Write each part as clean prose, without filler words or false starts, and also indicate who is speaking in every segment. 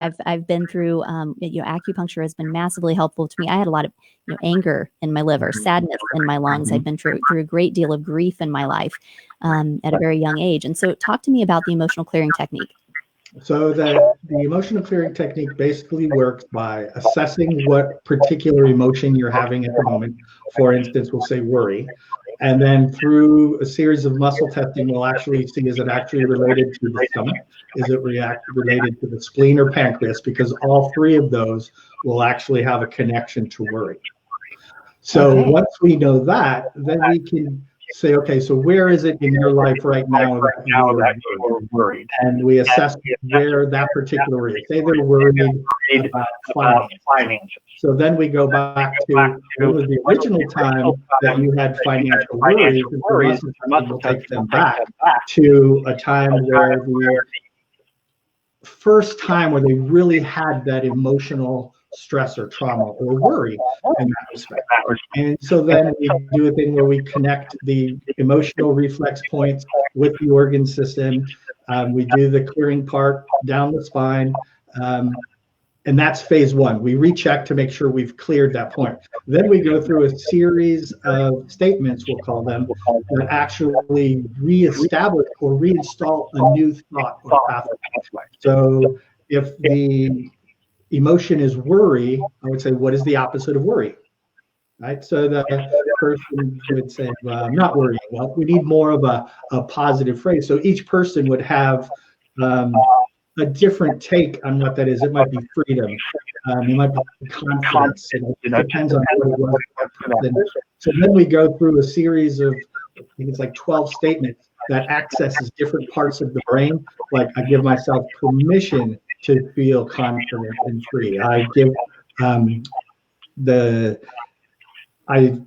Speaker 1: I've been through, acupuncture has been massively helpful to me. I had a lot of, anger in my liver, sadness in my lungs. I've been through a great deal of grief in my life at a very young age. And so talk to me about the emotional clearing technique.
Speaker 2: So the emotional clearing technique basically works by assessing what particular emotion you're having at the moment. For instance, we'll say worry. And then through a series of muscle testing, we'll actually see, is it actually related to the stomach? Is it related to the spleen or pancreas? Because all three of those will actually have a connection to worry. So once we know that, then we can say, okay, so where is it in your life right now that you're worried? And we assess where that particular is. Say they're worried about finance. So then we go back to what was the original time that you had financial worries, and we'll take them back to a time where the first time where they really had that emotional stress or trauma or worry in that respect. And so then we do a thing where we connect the emotional reflex points with the organ system. We do the clearing part down the spine. And that's phase one. We recheck to make sure we've cleared that point. Then we go through a series of statements, we'll call them, that actually reestablish or reinstall a new thought or pathway. So if the emotion is worry, I would say, what is the opposite of worry? Right? So the person would say, well, I'm not worrying. Well, we need more of a positive phrase. So each person would have a different take on what that is. It might be freedom. It might be confidence. It depends on what it was. So then we go through a series of, I think it's like 12 statements that accesses different parts of the brain. Like I give myself permission to feel confident and free. I give I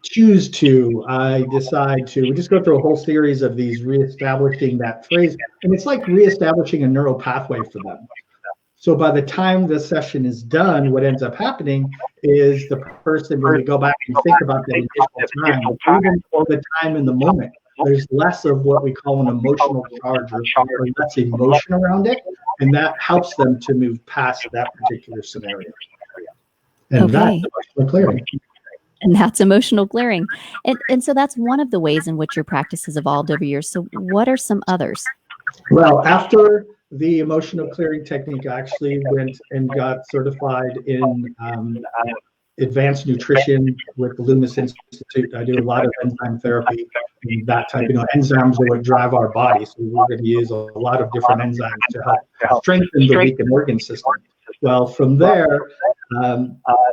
Speaker 2: choose to, I decide to. We just go through a whole series of these reestablishing that phrase, and it's like reestablishing a neural pathway for them. So by the time the session is done, what ends up happening is the person, when we go back and think about that initial time, even for the time in the moment, there's less of what we call an emotional charge or less emotion around it, and that helps them to move past that particular scenario. And that's emotional clearing.
Speaker 1: And that's emotional clearing. And so that's one of the ways in which your practice has evolved over years. So what are some others?
Speaker 2: Well, after the emotional clearing technique, I actually went and got certified in advanced nutrition with the Loomis Institute. I do a lot of enzyme therapy and that type. Enzymes are what drive our body. So we're going to use a lot of different enzymes to help strengthen the weakened organ system. Well, from there,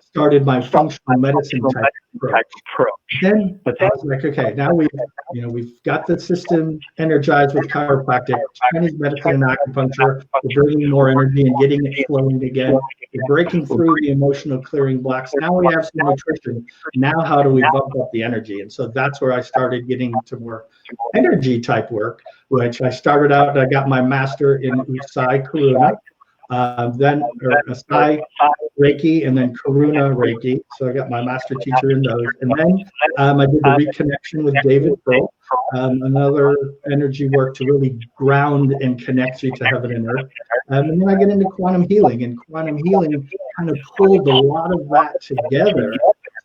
Speaker 2: started my functional medicine type approach. Then I was like, okay, now we've got the system energized with chiropractic, Chinese medicine and acupuncture. We're bringing more energy and getting it flowing again. We're breaking through the emotional clearing blocks. Now we have some nutrition. Now how do we bump up the energy? And so that's where I started getting to more energy type work, which I started out, I got my master in Usai Karuna. Then Asai Reiki and then Karuna Reiki. So I got my master teacher in those. And then I did the reconnection with David Pearl, another energy work to really ground and connect you to heaven and earth. And then I get into quantum healing, and quantum healing kind of pulled a lot of that together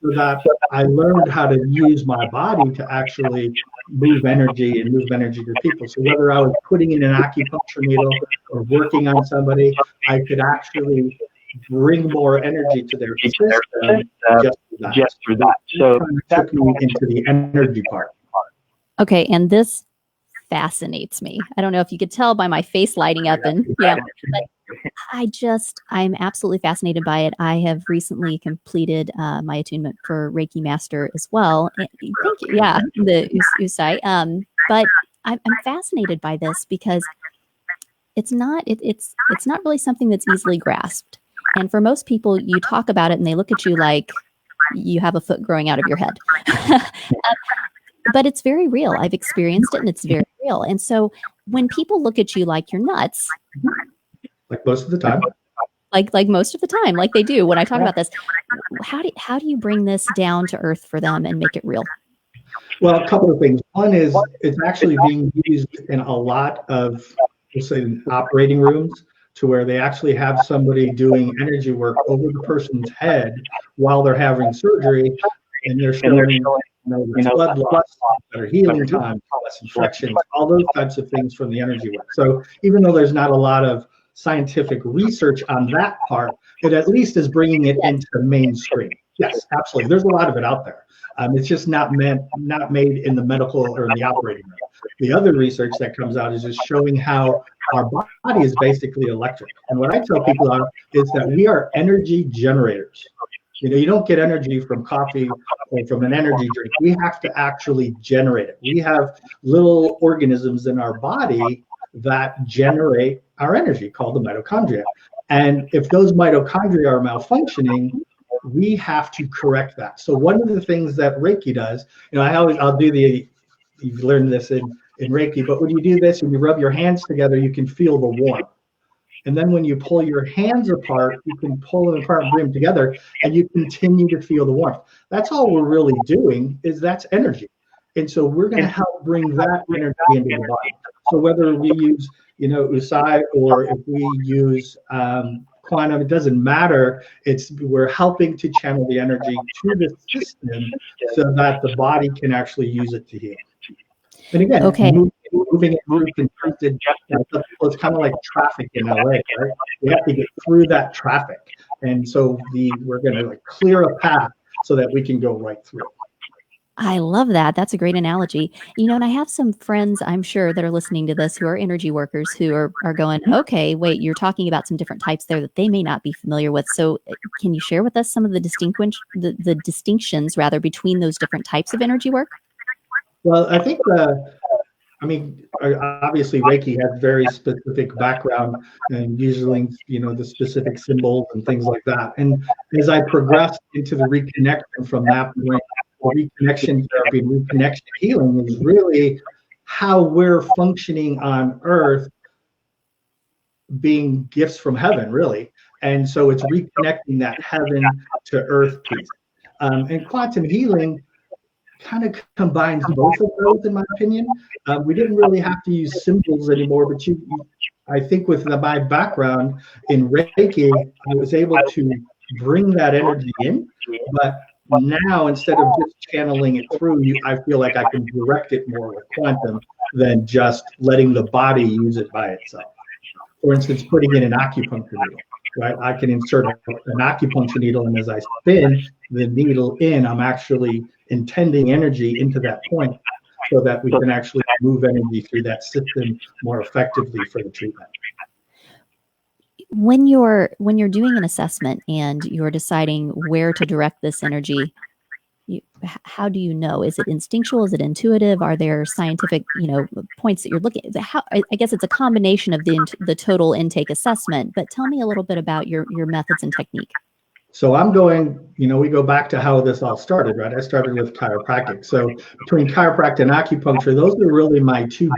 Speaker 2: so that I learned how to use my body to actually move energy and move energy to people. So whether I was putting in an acupuncture needle or working on somebody, I could actually bring more energy to their system just through that. So that took me into the energy part.
Speaker 1: Okay, and this fascinates me. I don't know if you could tell by my face lighting up, and but I'm absolutely fascinated by it. I have recently completed my attunement for Reiki Master as well. Thank you. Yeah, the Usai. But I'm fascinated by this because it's not really something that's easily grasped. And for most people, you talk about it and they look at you like you have a foot growing out of your head. But it's very real. I've experienced it, and it's very real. And so when people look at you like you're nuts,
Speaker 2: like most of the time,
Speaker 1: like most of the time, like they do when I talk about this, how do you bring this down to earth for them and make it real?
Speaker 2: Well, a couple of things. One is it's actually being used in a lot of, we'll say, operating rooms to where they actually have somebody doing energy work over the person's head while they're having surgery, and they're showing, it's blood loss, better healing time, less infections, all those types of things from the energy work. So even though there's not a lot of scientific research on that part, it at least is bringing it into the mainstream. Yes, absolutely. There's a lot of it out there. It's just not made in the medical or in the operating room. The other research that comes out is just showing how our body is basically electric. And what I tell people is that we are energy generators. You don't get energy from coffee or from an energy drink. We have to actually generate it. We have little organisms in our body that generate our energy called the mitochondria. And if those mitochondria are malfunctioning, we have to correct that. So one of the things that Reiki does, I'll do you've learned this in Reiki, but when you do this, when you rub your hands together, you can feel the warmth. And then when you pull your hands apart, you can pull them apart and bring them together, and you continue to feel the warmth. That's all we're really doing, that's energy. And so we're going to help bring that energy into the body. So whether we use, Usai, or if we use quantum, it doesn't matter. We're helping to channel the energy to the system so that the body can actually use it to heal. And again, moving it through constricted, it's kind of like traffic in LA, right? We have to get through that traffic. And so we're going to clear a path so that we can go right through.
Speaker 1: I love that. That's a great analogy. And I have some friends, I'm sure, that are listening to this who are energy workers who are going, okay, wait, you're talking about some different types there that they may not be familiar with. So can you share with us some of the distinctions rather between those different types of energy work?
Speaker 2: Well, I think obviously Reiki has very specific background and using, the specific symbols and things like that. And as I progressed into the reconnection from that point, reconnection therapy, reconnection healing is really how we're functioning on Earth, being gifts from heaven, really. And so it's reconnecting that heaven to Earth piece. And quantum healing kind of combines both of those, in my opinion. We didn't really have to use symbols anymore, but I think with my background in Reiki, I was able to bring that energy in, but now instead of just channeling it through, I feel like I can direct it more with quantum than just letting the body use it by itself. For instance, putting in an acupuncture needle, right? I can insert an acupuncture needle, and as I spin the needle in, I'm actually intending energy into that point so that we can actually move energy through that system more effectively for the treatment.
Speaker 1: When you're doing an assessment and you're deciding where to direct this energy, how do you know? Is it instinctual? Is it intuitive? Are there scientific, points that you're looking at? I guess it's a combination of the total intake assessment. But tell me a little bit about your methods and technique.
Speaker 2: So I'm going, we go back to how this all started, right? I started with chiropractic. So between chiropractic and acupuncture, those are really my two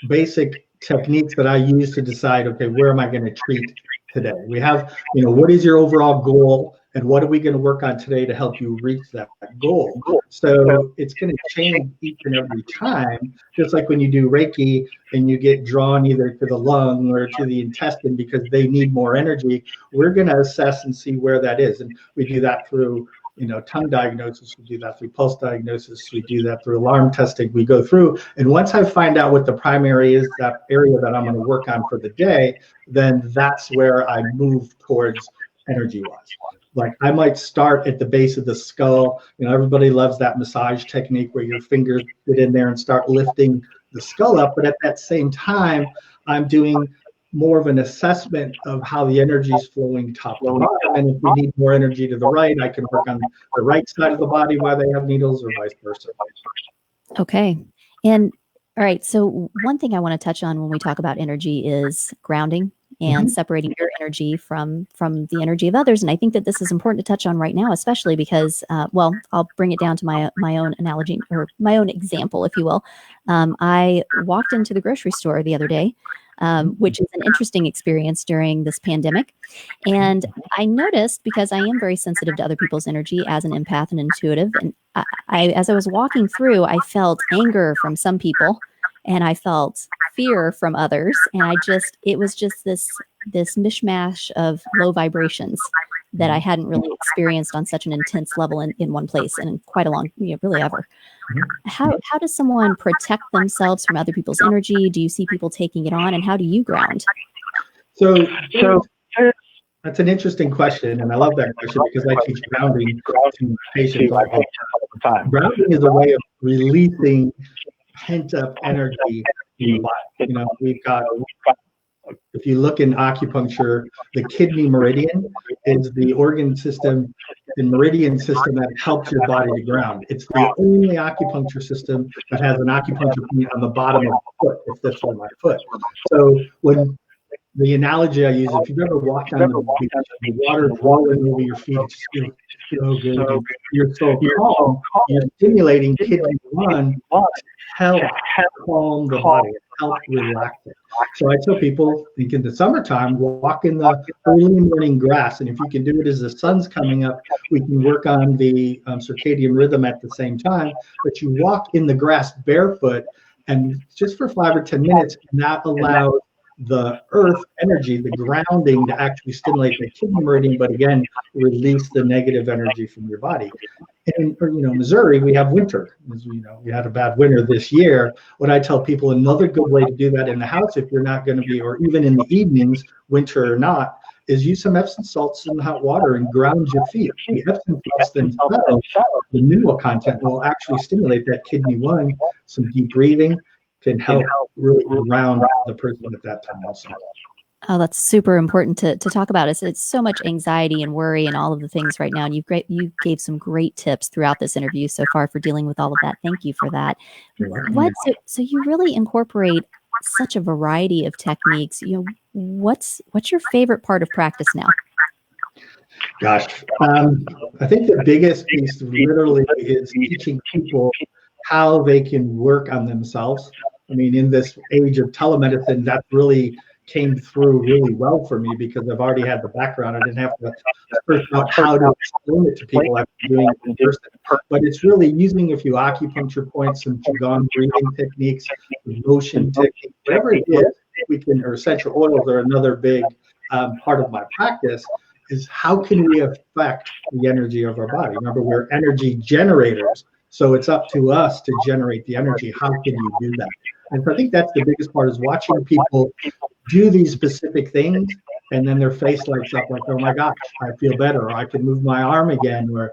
Speaker 2: basic techniques that I use to decide, okay, where am I going to treat today? We have, what is your overall goal, and what are we going to work on today to help you reach that goal? So it's going to change each and every time, just like when you do Reiki and you get drawn either to the lung or to the intestine because they need more energy. We're going to assess and see where that is. And we do that through tongue diagnosis, we do that through pulse diagnosis, we do that through alarm testing, we go through. And once I find out what the primary is, that area that I'm going to work on for the day, then that's where I move towards energy-wise. Like I might start at the base of the skull. Everybody loves that massage technique where your fingers get in there and start lifting the skull up. But at that same time, I'm doing more of an assessment of how the energy is flowing top to bottom. And if we need more energy to the right, I can work on the right side of the body while they have needles, or vice versa.
Speaker 1: Okay. And all right. So one thing I want to touch on when we talk about energy is grounding and separating your energy from the energy of others. And I think that this is important to touch on right now, especially because, I'll bring it down to my own analogy, or my own example, if you will. I walked into the grocery store the other day, which is an interesting experience during this pandemic. And I noticed, because I am very sensitive to other people's energy as an empath and intuitive, and as I was walking through, I felt anger from some people and I felt fear from others. And it was just this mishmash of low vibrations that I hadn't really experienced on such an intense level in one place and in quite a long, really ever. How does someone protect themselves from other people's energy? Do you see people taking it on, and how do you ground?
Speaker 2: So that's an interesting question, and I love that question because I teach grounding to patients all the time. Grounding is a way of releasing pent-up energy in the body. We've got, if you look in acupuncture, the kidney meridian is the organ system, the meridian system that helps your body to ground. It's the only acupuncture system that has an acupuncture point on the bottom of the foot, if this were my foot. So when the analogy I use, if you've ever walked on the beach, the water's rolling over your feet, it just feels so good. You're so calm, you're stimulating kidney 1 to help calm the body, help relax it. So I tell people, think in the summertime, walk in the early morning grass. And if you can do it as the sun's coming up, we can work on the circadian rhythm at the same time. But you walk in the grass barefoot, and just for 5 or 10 minutes, and that allows the earth energy, the grounding, to actually stimulate the kidney meridian, but again, release the negative energy from your body. In Missouri, we have winter. As we had a bad winter this year. What I tell people, another good way to do that in the house, if you're not going to be, or even in the evenings, winter or not, is use some Epsom salts in hot water and ground your feet. The Epsom salts themselves, the mineral content, will actually stimulate that kidney 1. Some deep breathing can help really ground the person at that time also.
Speaker 1: Oh, that's super important to talk about. It's so much anxiety and worry and all of the things right now. And you gave some great tips throughout this interview so far for dealing with all of that. Thank you for that. So you really incorporate such a variety of techniques. What's your favorite part of practice now?
Speaker 2: Gosh, I think the biggest piece literally is teaching people how they can work on themselves. I mean, in this age of telemedicine, that really came through really well for me because I've already had the background. I didn't have to search out how to explain it to people. I've been doing it in person. But it's really using a few acupuncture points, some Qigong breathing techniques, motion techniques, whatever it is, or essential oils are another big part of my practice, is how can we affect the energy of our body? Remember, we're energy generators. So it's up to us to generate the energy. How can you do that? And so I think that's the biggest part, is watching people do these specific things, and then their face lights up like, oh my gosh, I feel better, or I can move my arm again, or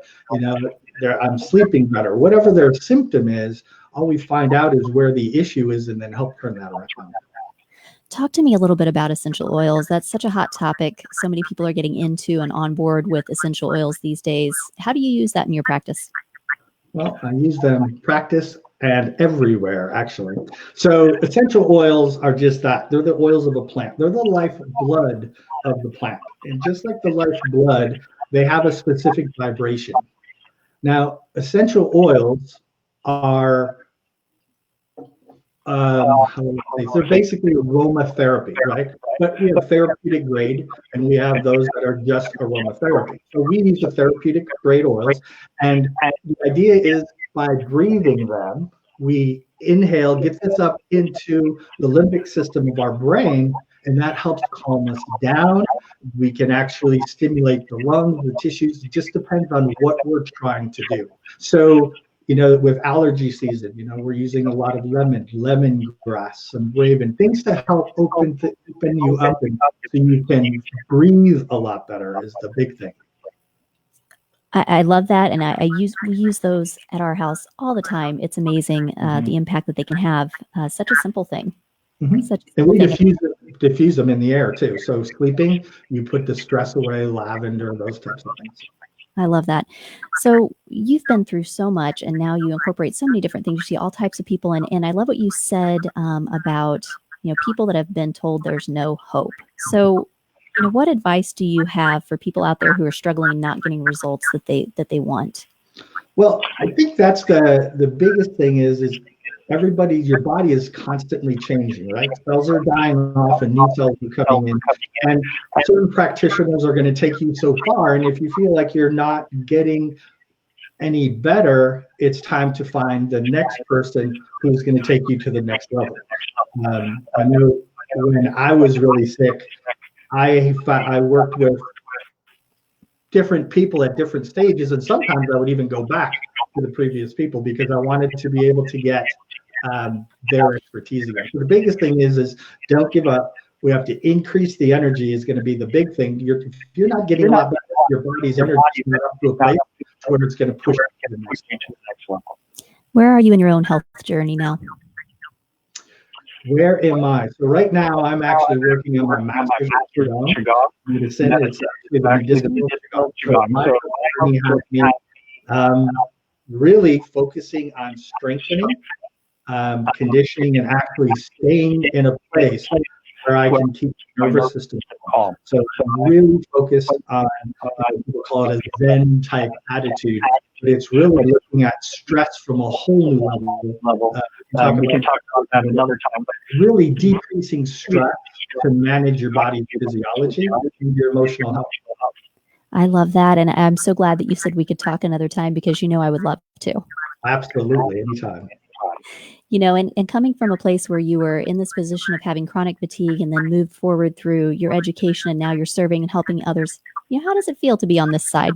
Speaker 2: I'm sleeping better. Whatever their symptom is, all we find out is where the issue is, and then help turn that around.
Speaker 1: Talk to me a little bit about essential oils. That's such a hot topic. So many people are getting into and on board with essential oils these days. How do you use that in your practice?
Speaker 2: Well, I use them in practice and everywhere, actually. So essential oils are just that. They're the oils of a plant. They're the lifeblood of the plant. And just like the lifeblood, they have a specific vibration. Now, essential oils are they're basically aromatherapy, right? But we have therapeutic grade, and we have those that are just aromatherapy. So we use the therapeutic grade oils, and the idea is by breathing them, we inhale, get this up into the limbic system of our brain, and that helps calm us down. We can actually stimulate the lungs, the tissues. It just depends on what we're trying to do. So with allergy season, we're using a lot of lemongrass, some raven, things to help open you up, and so you can breathe a lot better is the big thing.
Speaker 1: I love that, and we use those at our house all the time. It's amazing the impact that they can have. Such a simple thing.
Speaker 2: And we diffuse them in the air too. So sleeping, you put the stress away, lavender, those types of things.
Speaker 1: I love that. So you've been through so much, and now you incorporate so many different things. You see all types of people, and I love what you said about people that have been told there's no hope. So what advice do you have for people out there who are struggling, not getting results that they want?
Speaker 2: Well, I think that's the biggest thing is your body is constantly changing, right? Cells are dying off and new cells are coming in. And certain practitioners are going to take you so far. And if you feel like you're not getting any better, it's time to find the next person who's going to take you to the next level. I know when I was really sick, I worked with different people at different stages, and sometimes I would even go back to the previous people because I wanted to be able to get their expertise again. So the biggest thing is don't give up. We have to increase the energy is going to be the big thing. If you're not getting a lot better, your body's energy is up to a place where it's going to push you to the next level.
Speaker 1: Where are you in your own health journey now?
Speaker 2: Where am I? So right now, I'm actually working on my master's in medicine. It's actually the medicinal really focusing on strengthening, conditioning, and actually staying in a place where I can keep the nervous system calm. So I'm really focused on people call it a Zen type attitude, but it's really looking at stress from a whole new level. We can talk about that another time, but really decreasing stress to manage your body's physiology and your emotional health.
Speaker 1: I love that. And I'm so glad that you said we could talk another time because I would love to.
Speaker 2: Absolutely, anytime.
Speaker 1: And coming from a place where you were in this position of having chronic fatigue and then moved forward through your education and now you're serving and helping others, how does it feel to be on this side?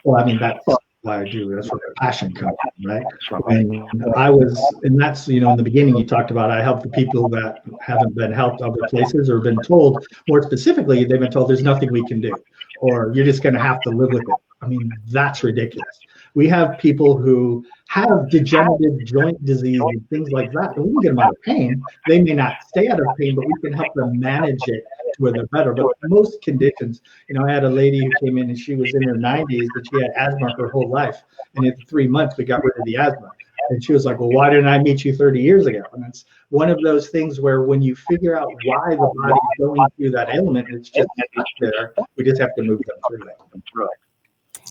Speaker 2: Well, I mean, that's why I do. That's where the passion comes from, right? And I was, and that's, in the beginning you talked about, I help the people that haven't been helped other places or been told, more specifically, they've been told there's nothing we can do, or you're just going to have to live with it. I mean, that's ridiculous. We have people who have degenerative joint disease and things like that. And we can get them out of pain. They may not stay out of pain, but we can help them manage it to where they're better. But most conditions, I had a lady who came in and she was in her 90s, but she had asthma her whole life. And in 3 months, we got rid of the asthma. And she was like, well, why didn't I meet you 30 years ago? And it's one of those things where when you figure out why the body's going through that ailment, it's just not there. We just have to move them through that.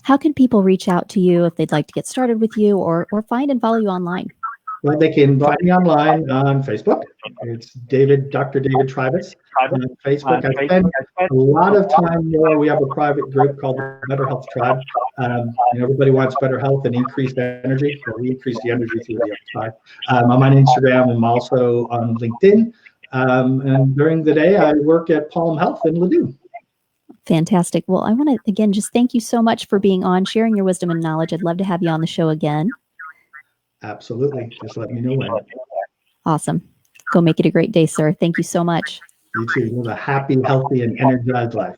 Speaker 1: How can people reach out to you if they'd like to get started with you or find and follow you online?
Speaker 2: Well, they can find me online on Facebook. It's Dr. David Trybus on Facebook. I spend a lot of time there. We have a private group called the Better Health Tribe. Everybody wants better health and increased energy. So we increase the energy through the tribe. I'm on Instagram. I'm also on LinkedIn. And during the day, I work at Palm Health in Ladue.
Speaker 1: Fantastic. Well, I want to, again, just thank you so much for being on, sharing your wisdom and knowledge. I'd love to have you on the show again.
Speaker 2: Absolutely. Just let me know when.
Speaker 1: Awesome. Go make it a great day, sir. Thank you so much.
Speaker 2: You too. Live a happy, healthy, and energized life.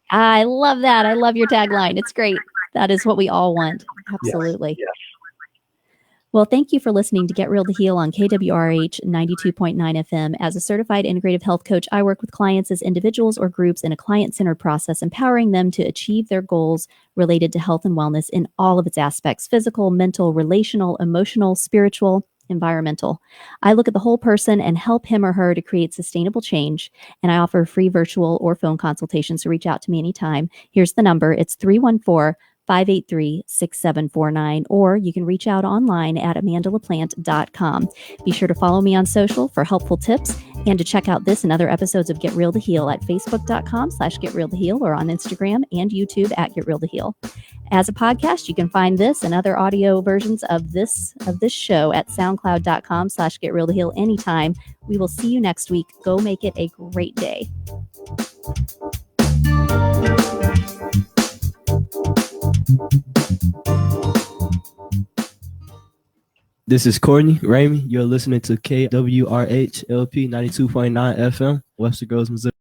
Speaker 1: I love that. I love your tagline. It's great. That is what we all want. Absolutely. Yes. Well, thank you for listening to Get Real to Heal on KWRH 92.9 FM. As a certified integrative health coach, I work with clients as individuals or groups in a client-centered process, empowering them to achieve their goals related to health and wellness in all of its aspects: physical, mental, relational, emotional, spiritual, environmental. I look at the whole person and help him or her to create sustainable change. And I offer free virtual or phone consultations, so reach out to me anytime. Here's the number. It's 314-583-6749, or you can reach out online at amandalaplant.com. Be sure to follow me on social for helpful tips and to check out this and other episodes of Get Real to Heal at facebook.com/GetRealToHeal or on Instagram and YouTube at Get Real to Heal. As a podcast, you can find this and other audio versions of this show at soundcloud.com/GetRealToHeal anytime. We will see you next week. Go make it a great day.
Speaker 3: This is Courtney Ramey. You're listening to KWRH LP 92.9 FM, Webster Groves, Missouri.